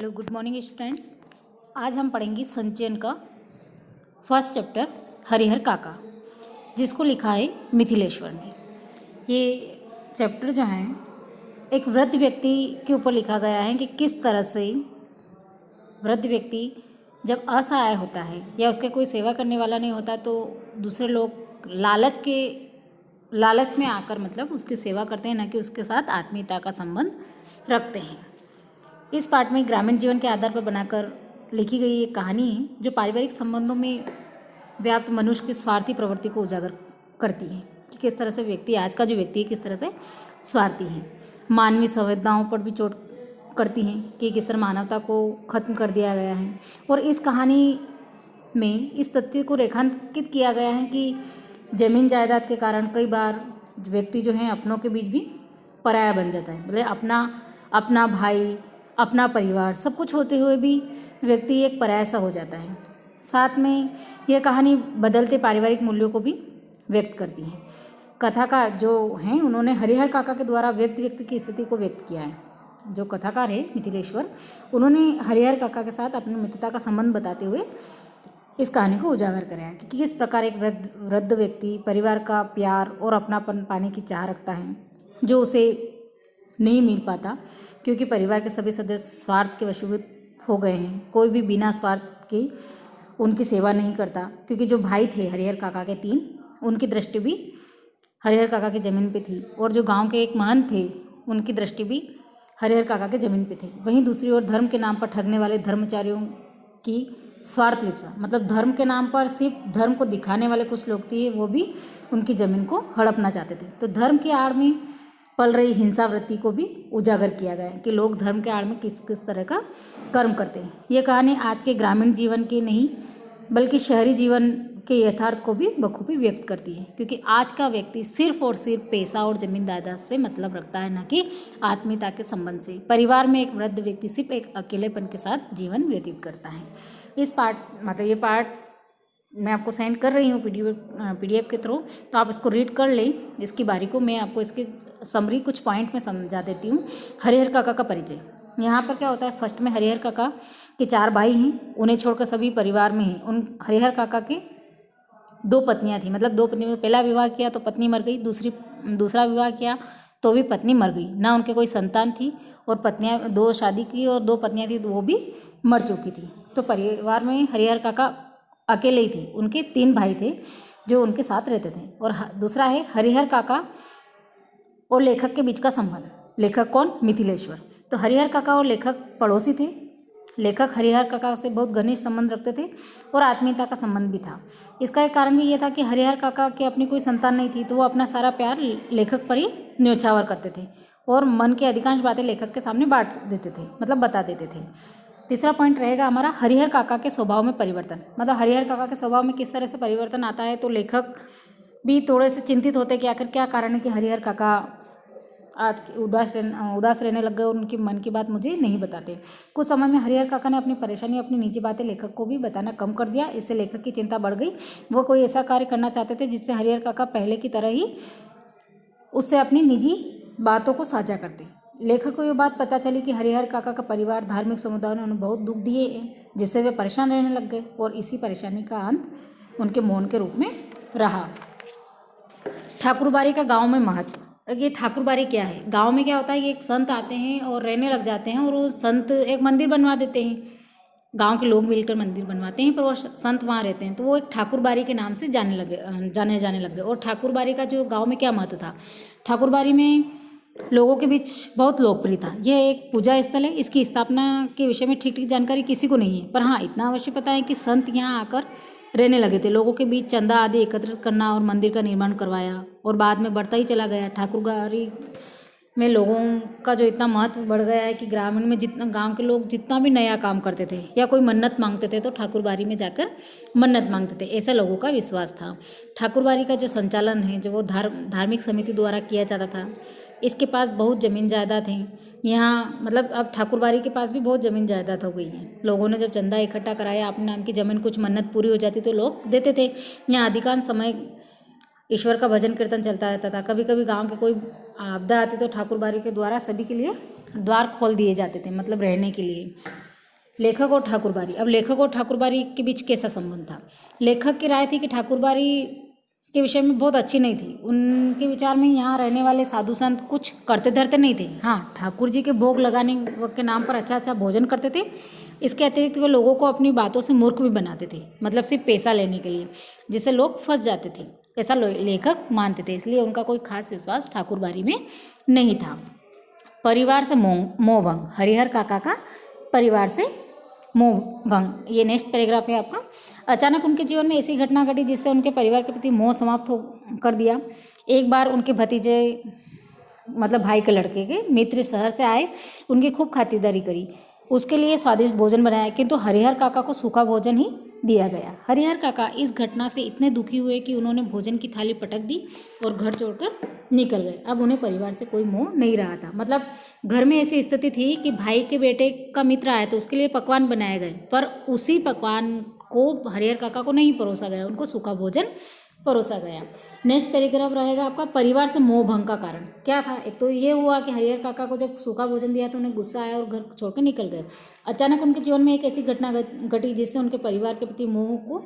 Hello good morning students. आज हम पढ़ेंगे संचयन का फर्स्ट चैप्टर हरिहर काका, जिसको लिखा है मिथिलेश्वर ने। ये चैप्टर जो है एक वृद्ध व्यक्ति के ऊपर लिखा गया है कि किस तरह से वृद्ध व्यक्ति जब असहाय होता है या उसके कोई सेवा करने वाला नहीं होता तो दूसरे लोग लालच में आकर मतलब उसकी सेवा करते हैं, न कि उसके साथ आत्मीयता का संबंध रखते हैं। इस पाठ में ग्रामीण जीवन के आधार पर बनाकर लिखी गई एक कहानी है जो पारिवारिक संबंधों में व्याप्त मनुष्य की स्वार्थी प्रवृत्ति को उजागर करती है कि किस तरह से व्यक्ति, आज का जो व्यक्ति है, किस तरह से स्वार्थी है। मानवीय संवेदनाओं पर भी चोट करती हैं कि किस तरह मानवता को खत्म कर दिया गया है। और इस कहानी में इस तथ्य को रेखांकित किया गया है कि जमीन जायदाद के कारण कई बार व्यक्ति जो है अपनों के बीच भी पराया बन जाता है। मतलब अपना भाई, अपना परिवार सब कुछ होते हुए भी व्यक्ति एक पराया सा हो जाता है। साथ में यह कहानी बदलते पारिवारिक मूल्यों को भी व्यक्त करती है। कथाकार जो हैं उन्होंने हरिहर काका के द्वारा व्यक्ति की स्थिति को व्यक्त किया है। जो कथाकार है मिथिलेश्वर, उन्होंने हरिहर काका के साथ अपनी मित्रता का संबंध बताते हुए इस कहानी को उजागर कराया कि किस प्रकार एक वृद्ध व्यक्ति परिवार का प्यार और अपनापन पाने की चाह रखता है, जो उसे नहीं मिल पाता क्योंकि परिवार के सभी सदस्य स्वार्थ के वशीभूत हो गए हैं। कोई भी बिना स्वार्थ के उनकी सेवा नहीं करता, क्योंकि जो भाई थे हरिहर काका के 3, उनकी दृष्टि भी हरिहर काका की ज़मीन पे थी। और जो गांव के एक महंत थे, उनकी दृष्टि भी हरिहर काका के ज़मीन पे थी। वहीं दूसरी ओर धर्म के नाम पर ठगने वाले धर्मचारियों की स्वार्थ लिप्सा, मतलब धर्म के नाम पर सिर्फ धर्म को दिखाने वाले कुछ लोग थे, वो भी उनकी ज़मीन को हड़पना चाहते थे। तो धर्म की आड़ में पल रही हिंसा वृत्ति को भी उजागर किया गया है कि लोग धर्म के आड़ में किस किस तरह का कर्म करते हैं। ये कहानी आज के ग्रामीण जीवन के नहीं बल्कि शहरी जीवन के यथार्थ को भी बखूबी व्यक्त करती है, क्योंकि आज का व्यक्ति सिर्फ और सिर्फ पैसा और जमीन जायदाद से मतलब रखता है, न कि आत्मीयता के संबंध से। परिवार में एक वृद्ध व्यक्ति सिर्फ एक अकेलेपन के साथ जीवन व्यतीत करता है। ये पार्ट मैं आपको सेंड कर रही हूँ पीडीएफ के थ्रू, तो आप इसको रीड कर लें। इसकी बारी को मैं आपको इसकी समरी कुछ पॉइंट में समझा देती हूँ। हरिहर काका का परिचय। यहाँ पर क्या होता है, फर्स्ट में हरिहर काका के 4 भाई हैं, उन्हें छोड़कर सभी परिवार में हैं। उन हरिहर काका के 2 पत्नियाँ थी, मतलब 2 पत्नी में पहला विवाह किया तो पत्नी मर गई, दूसरा विवाह किया तो भी पत्नी मर गई। ना उनके कोई संतान थी, और पत्नियाँ 2 शादी की और 2 पत्नियाँ थी वो भी मर चुकी थी। तो परिवार में हरिहर काका अकेले ही थे। उनके 3 भाई थे जो उनके साथ रहते थे। और दूसरा है हरिहर काका और लेखक के बीच का संबंध। लेखक कौन? मिथिलेश्वर। तो हरिहर काका और लेखक पड़ोसी थे। लेखक हरिहर काका से बहुत घनिष्ठ संबंध रखते थे और आत्मीयता का संबंध भी था। इसका एक कारण भी ये था कि हरिहर काका के अपनी कोई संतान नहीं थी, तो वो अपना सारा प्यार लेखक पर ही न्योछावर करते थे और मन की अधिकांश बातें लेखक के सामने बांट देते थे, मतलब बता देते थे। तीसरा पॉइंट रहेगा हमारा हरिहर काका के स्वभाव में परिवर्तन। मतलब हरिहर काका के स्वभाव में किस तरह से परिवर्तन आता है, तो लेखक भी थोड़े से चिंतित होते कि आखिर क्या कारण है कि हरिहर काका आज उदास रहने लग गए और उनकी मन की बात मुझे नहीं बताते। कुछ समय में हरिहर काका ने अपनी परेशानी, अपनी निजी बातें लेखक को भी बताना कम कर दिया। इससे लेखक की चिंता बढ़ गई। वो कोई ऐसा कार्य करना चाहते थे जिससे हरिहर काका पहले की तरह ही उससे अपनी निजी बातों को साझा करते। लेखक को ये बात पता चली कि हरिहर काका का परिवार धार्मिक समुदाय ने उन्हें बहुत दुख दिए हैं, जिससे वे परेशान रहने लग गए और इसी परेशानी का अंत उनके मौन के रूप में रहा। ठाकुरबाड़ी का गांव में महत्व। ये ठाकुरबाड़ी क्या है? गांव में क्या होता है कि एक संत आते हैं और रहने लग जाते हैं, और वो संत एक मंदिर बनवा देते हैं। गांव के लोग मिलकर मंदिर बनवाते हैं, पर वो संत वहाँ रहते हैं, तो वो एक ठाकुरबाड़ी के नाम से जाने लगे। और ठाकुरबाड़ी का जो गाँव में क्या महत्व था, ठाकुरबाड़ी में लोगों के बीच बहुत लोकप्रिय था। यह एक पूजा स्थल है। इसकी स्थापना के विषय में ठीक जानकारी किसी को नहीं है, पर हाँ इतना अवश्य पता है कि संत यहाँ आकर रहने लगे थे। लोगों के बीच चंदा आदि एकत्रित करना और मंदिर का निर्माण करवाया, और बाद में बढ़ता ही चला गया। ठाकुरबाड़ी में लोगों का जो इतना महत्व बढ़ गया है कि ग्रामीण में गांव के लोग जितना भी नया काम करते थे या कोई मन्नत मांगते थे तो ठाकुरबाड़ी में जाकर मन्नत मांगते थे, ऐसा लोगों का विश्वास था। ठाकुरबाड़ी का जो संचालन है, जो वो धार्मिक समिति द्वारा किया जाता था। इसके पास बहुत ज़मीन जायदाद है यहाँ, मतलब अब ठाकुरबाड़ी के पास भी बहुत ज़मीन जायदाद हो गई है। लोगों ने जब चंदा इकट्ठा कराया अपने नाम की ज़मीन, कुछ मन्नत पूरी हो जाती तो लोग देते थे। यहाँ अधिकांश समय ईश्वर का भजन कीर्तन चलता रहता था। कभी कभी गांव के कोई आपदा आती तो ठाकुरबाड़ी के द्वारा सभी के लिए द्वार खोल दिए जाते थे, मतलब रहने के लिए। लेखक और ठाकुरबारी। अब लेखक और ठाकुरबारी के बीच कैसा संबंध था? लेखक की राय थी कि ठाकुरबारी के विषय में बहुत अच्छी नहीं थी। उनके विचार में यहाँ रहने वाले साधु संत कुछ करते धरते नहीं थे। हाँ, ठाकुर जी के भोग लगाने के नाम पर अच्छा अच्छा भोजन करते थे। इसके अतिरिक्त वे लोगों को अपनी बातों से मूर्ख भी बनाते थे, मतलब सिर्फ पैसा लेने के लिए, जिससे लोग फंस जाते थे, ऐसा लेखक मानते थे। इसलिए उनका कोई खास विश्वास ठाकुरबारी में नहीं था। परिवार से मोहभंग। हरिहर काका का परिवार से मोहभंग, ये नेक्स्ट पैराग्राफ है आपका। अचानक उनके जीवन में ऐसी घटना घटी जिससे उनके परिवार के प्रति मोह समाप्त कर दिया। एक बार उनके भतीजे, मतलब भाई के लड़के के मित्र शहर से आए, उनकी खूब खातिरदारी करी, उसके लिए स्वादिष्ट भोजन बनाया, किंतु हरिहर काका को सूखा भोजन ही दिया गया। हरिहर काका इस घटना से इतने दुखी हुए कि उन्होंने भोजन की थाली पटक दी और घर छोड़कर निकल गए। अब उन्हें परिवार से कोई मोह नहीं रहा था। मतलब घर में ऐसी स्थिति थी कि भाई के बेटे का मित्र आया तो उसके लिए पकवान बनाए गए, पर उसी पकवान को हरिहर काका को नहीं परोसा गया, उनको सूखा भोजन परोसा गया। नेक्स्ट पैराग्राफ रहेगा आपका, परिवार से मोह भंग का कारण क्या था? एक तो ये हुआ कि हरिहर काका को जब सूखा भोजन दिया तो उन्हें गुस्सा आया और घर छोड़कर निकल गए। अचानक उनके जीवन में एक ऐसी घटना घटी जिससे उनके परिवार के प्रति मोह को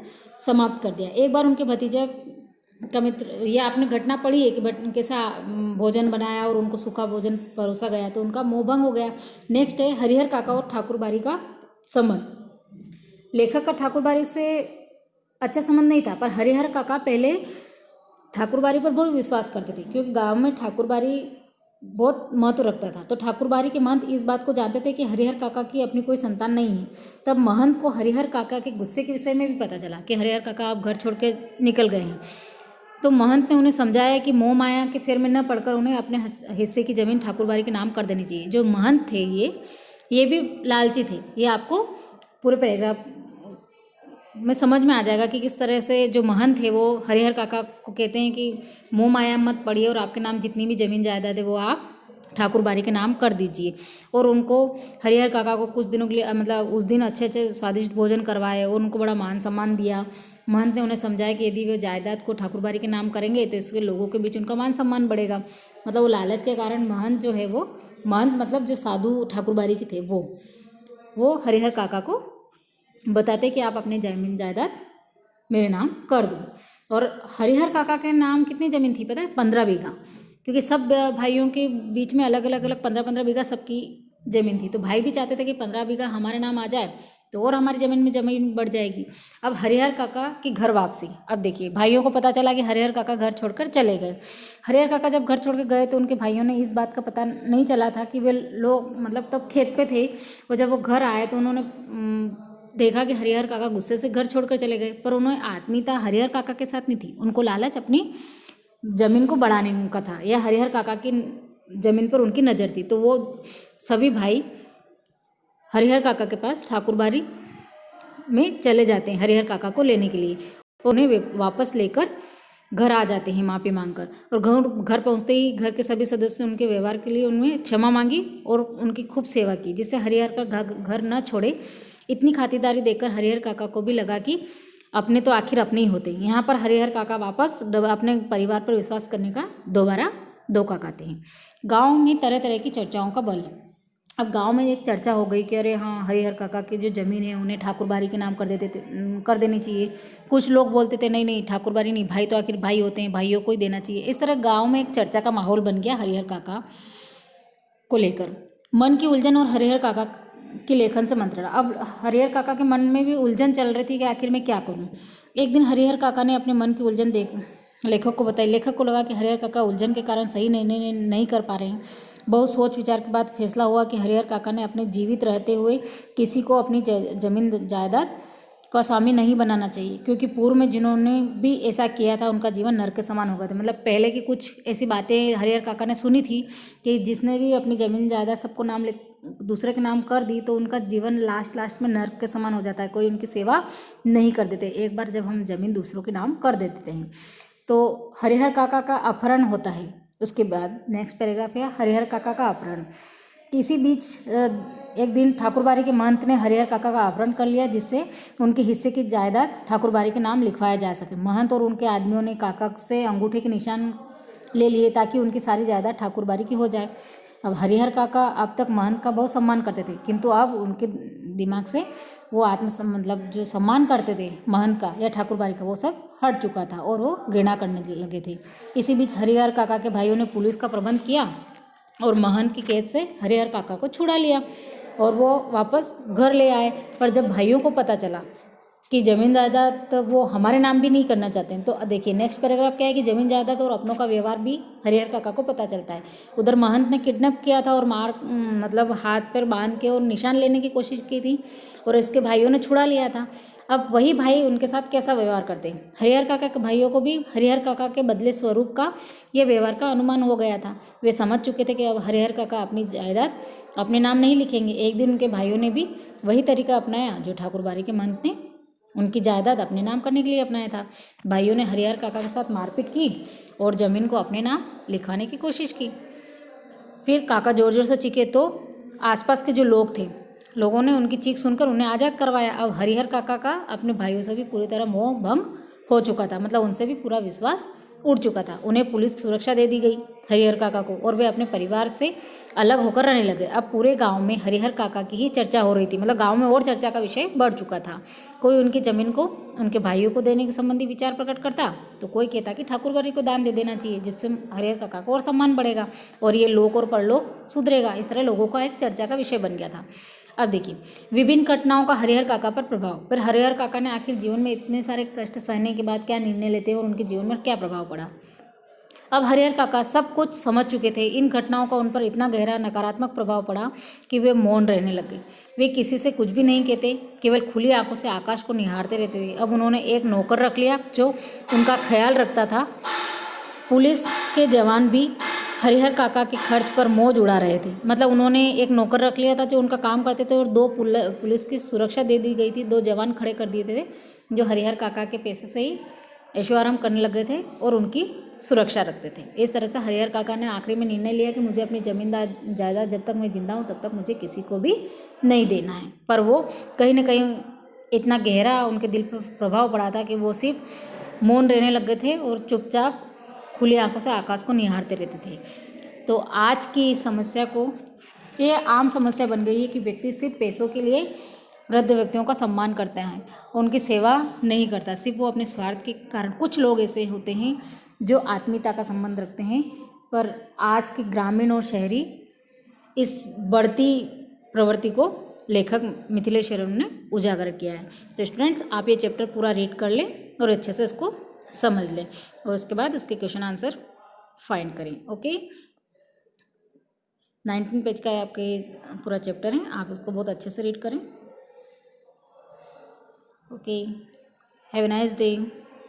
समाप्त कर दिया। एक बार उनके भतीजा का मित्र, ये आपने घटना पढ़ी है कि कैसा भोजन बनाया और उनको सूखा भोजन परोसा गया, तो उनका मोह भंग हो गया। नेक्स्ट है हरिहर काका और ठाकुरबारी का संबंध। लेखक का ठाकुरबारी से अच्छा संबंध नहीं था, पर हरिहर काका पहले ठाकुरबारी पर बहुत विश्वास करते थे, क्योंकि गांव में ठाकुरबारी बहुत महत्व रखता था। तो ठाकुरबारी के महंत इस बात को जानते थे कि हरिहर काका की अपनी कोई संतान नहीं है। तब महंत को हरिहर काका के गुस्से के विषय में भी पता चला कि हरिहर काका अब घर छोड़ के निकल गए हैं। तो महंत ने उन्हें समझाया कि मोह माया के फेर में न पड़कर उन्हें अपने हिस्से की ज़मीन ठाकुरबारी के नाम कर देनी चाहिए। जो महंत थे ये भी लालची थे। ये आपको पूरे पैराग्राफ में समझ में आ जाएगा कि किस तरह से जो महंत थे वो हरिहर काका को कहते हैं कि मोह माया मत पड़िए और आपके नाम जितनी भी ज़मीन जायदाद है वो आप ठाकुरबारी के नाम कर दीजिए। और उनको हरिहर काका को कुछ दिनों के लिए, मतलब उस दिन अच्छे अच्छे स्वादिष्ट भोजन करवाए और उनको बड़ा मान सम्मान दिया। महंत ने उन्हें समझाया कि यदि वे जायदाद को ठाकुरबारी के नाम करेंगे तो इसके लोगों के बीच उनका मान सम्मान बढ़ेगा। मतलब वो लालच के कारण महंत जो है वो, महंत मतलब जो साधु ठाकुरबारी के थे वो हरिहर काका को बताते कि आप अपनी जमीन जायदाद मेरे नाम कर दो। और हरिहर काका के नाम कितनी ज़मीन थी पता है? 15 बीघा, क्योंकि सब भाइयों के बीच में अलग अलग 15-15 बीघा सबकी ज़मीन थी। तो भाई भी चाहते थे कि 15 बीघा हमारे नाम आ जाए तो और हमारी ज़मीन बढ़ जाएगी। अब हरिहर काका की घर वापसी। अब देखिए, भाइयों को पता चला कि हरिहर काका घर छोड़कर चले गए। हरिहर काका जब घर छोड़ के गए तो उनके भाइयों ने इस बात का पता नहीं चला था कि वे लोग मतलब तब खेत पे थे। और जब वो घर आए तो उन्होंने देखा कि हरिहर काका गुस्से से घर छोड़कर चले गए, पर उन्हें आत्मीयता हरिहर काका के साथ नहीं थी। उनको लालच अपनी ज़मीन को बढ़ाने का था, या हरिहर काका की ज़मीन पर उनकी नज़र थी। तो वो सभी भाई हरिहर काका के पास ठाकुरबारी में चले जाते हैं हरिहर काका को लेने के लिए। उन्हें वापस लेकर घर आ जाते हैं माफ़ी मांगकर। और घर पहुंचते ही घर के सभी सदस्य उनके व्यवहार के लिए उनमें क्षमा मांगी और उनकी खूब सेवा की, जिससे हरिहर का घर न छोड़े। इतनी खातिरदारी देखकर हरिहर काका को भी लगा कि अपने तो आखिर अपने ही होते हैं। यहाँ पर हरिहर काका वापस अपने परिवार पर विश्वास करने का दोबारा धोखा खाते हैं। गांव में तरह तरह की चर्चाओं का बल। अब गांव में एक चर्चा हो गई कि अरे हाँ, हरिहर काका की जो ज़मीन है उन्हें ठाकुरबारी के नाम कर देनी चाहिए। कुछ लोग बोलते थे नहीं ठाकुरबारी नहीं, भाई तो आखिर भाई होते हैं, भाइयों को ही देना चाहिए। इस तरह गाँव में एक चर्चा का माहौल बन गया हरिहर काका को लेकर। मन की उलझन और हरिहर काका की लेखन से मंत्रणा। अब हरिहर काका के मन में भी उलझन चल रही थी कि आखिर मैं क्या करूं। एक दिन हरिहर काका ने अपने मन की उलझन लेखक को बताई। लेखक को लगा कि हरिहर काका उलझन के कारण सही नहीं कर पा रहे हैं। बहुत सोच विचार के बाद फैसला हुआ कि हरिहर काका ने अपने जीवित रहते हुए किसी को अपनी जमीन जायदाद का स्वामी नहीं बनाना चाहिए, क्योंकि पूर्व में जिन्होंने भी ऐसा किया था उनका जीवन नरक के समान हो गया था। मतलब पहले की कुछ ऐसी बातें हरिहर काका ने सुनी थी कि जिसने भी अपनी ज़मीन जायदाद सबको दूसरे के नाम कर दी तो उनका जीवन लास्ट में नरक के समान हो जाता है, कोई उनकी सेवा नहीं कर देते एक बार जब हम ज़मीन दूसरों के नाम कर देते हैं। तो हरिहर काका का अपहरण होता है। उसके बाद नेक्स्ट पैराग्राफ है हरिहर काका का अपहरण। इसी बीच एक दिन ठाकुरबारी के महंत ने हरिहर काका का अपहरण कर लिया, जिससे उनके हिस्से की जायदाद ठाकुरबारी के नाम लिखवाया जा सके। महंत और उनके आदमियों ने काका से अंगूठे के निशान ले लिए ताकि उनकी सारी जायदाद ठाकुरबारी की हो जाए। अब हरिहर काका अब तक महंत का बहुत सम्मान करते थे, किंतु अब उनके दिमाग से वो मतलब जो सम्मान करते थे महंत का या ठाकुरबाड़ी का, वो सब हट चुका था और वो घृणा करने लगे थे। इसी बीच हरिहर काका के भाइयों ने पुलिस का प्रबंध किया और महंत की कैद से हरिहर काका को छुड़ा लिया और वो वापस घर ले आए। पर जब भाइयों को पता चला कि ज़मीन जायदाद तो वो हमारे नाम भी नहीं करना चाहते हैं, तो देखिए नेक्स्ट पैराग्राफ क्या है कि ज़मीन जायदाद और अपनों का व्यवहार भी हरिहर काका को पता चलता है। उधर महंत ने किडनैप किया था और मतलब हाथ पैर बांध के और निशान लेने की कोशिश की थी और इसके भाइयों ने छुड़ा लिया था। अब वही भाई उनके साथ कैसा व्यवहार करते हैं। हरिहर काका के भाइयों को भी हरिहर काका के बदले स्वरूप का यह व्यवहार का अनुमान हो गया था। वे समझ चुके थे कि अब हरिहर काका अपनी जायदाद अपने नाम नहीं लिखेंगे। एक दिन उनके भाइयों ने भी वही तरीका अपनाया जो ठाकुरबाड़ी के महंत ने उनकी जायदाद अपने नाम करने के लिए अपनाया था। भाइयों ने हरिहर काका के साथ मारपीट की और ज़मीन को अपने नाम लिखवाने की कोशिश की। फिर काका जोर जोर से चीखे तो आसपास के जो लोग थे, लोगों ने उनकी चीख सुनकर उन्हें आज़ाद करवाया। अब हरिहर काका का अपने भाइयों से भी पूरी तरह मोह भंग हो चुका था, मतलब उनसे भी पूरा विश्वास उड़ चुका था। उन्हें पुलिस सुरक्षा दे दी गई हरिहर काका को और वे अपने परिवार से अलग होकर रहने लगे। अब पूरे गांव में हरिहर काका की ही चर्चा हो रही थी, मतलब गांव में और चर्चा का विषय बढ़ चुका था। कोई उनकी ज़मीन को उनके भाइयों को देने के संबंधी विचार प्रकट करता तो कोई कहता कि ठाकुरबाड़ी को दान दे देना चाहिए, जिससे हरिहर काका को और सम्मान बढ़ेगा और ये लोक और परलोक सुधरेगा। इस तरह लोगों का एक चर्चा का विषय बन गया था। अब देखिए विभिन्न घटनाओं का हरिहर काका पर प्रभाव। फिर हरिहर काका ने आखिर जीवन में इतने सारे कष्ट सहने के बाद क्या निर्णय लेते हैं और उनके जीवन में क्या प्रभाव पड़ा। अब हरिहर काका सब कुछ समझ चुके थे। इन घटनाओं का उन पर इतना गहरा नकारात्मक प्रभाव पड़ा कि वे मौन रहने लगे। वे किसी से कुछ भी नहीं कहते, केवल खुली आंखों से आकाश को निहारते रहते थे। अब उन्होंने एक नौकर रख लिया जो उनका ख्याल रखता था। पुलिस के जवान भी हरिहर काका के खर्च पर मौज उड़ा रहे थे, मतलब उन्होंने एक नौकर रख लिया था जो उनका काम करते थे और 2 पुलिस की सुरक्षा दे दी गई थी। 2 जवान खड़े कर दिए थे जो हरिहर काका के पैसे से ही ऐशो आराम करने लगे थे और उनकी सुरक्षा रखते थे। इस तरह से हरिहर काका ने आखिरी में निर्णय लिया कि मुझे अपनी जमींदार जायदाद जब तक मैं जिंदा हूँ तब तक मुझे किसी को भी नहीं देना है। पर वो कहीं ना कहीं इतना गहरा उनके दिल पर प्रभाव पड़ा था कि वो सिर्फ मौन रहने लग गए थे और चुपचाप खुली आंखों से आकाश को निहारते रहते थे। तो आज की इस समस्या को, ये आम समस्या बन गई है कि व्यक्ति सिर्फ पैसों के लिए वृद्ध व्यक्तियों का सम्मान करते हैं, उनकी सेवा नहीं करता, सिर्फ वो अपने स्वार्थ के कारण। कुछ लोग ऐसे होते हैं जो आत्मीयता का संबंध रखते हैं, पर आज के ग्रामीण और शहरी इस बढ़ती प्रवृत्ति को लेखक मिथिलेश शरण ने उजागर किया है। तो स्टूडेंट्स आप ये चैप्टर पूरा रीड कर लें और अच्छे से इसको समझ लें और उसके बाद इसके क्वेश्चन आंसर फाइंड करें। ओके, 19 पेज का आपके पूरा चैप्टर है, आप इसको बहुत अच्छे से रीड करें। Okay, have a nice day.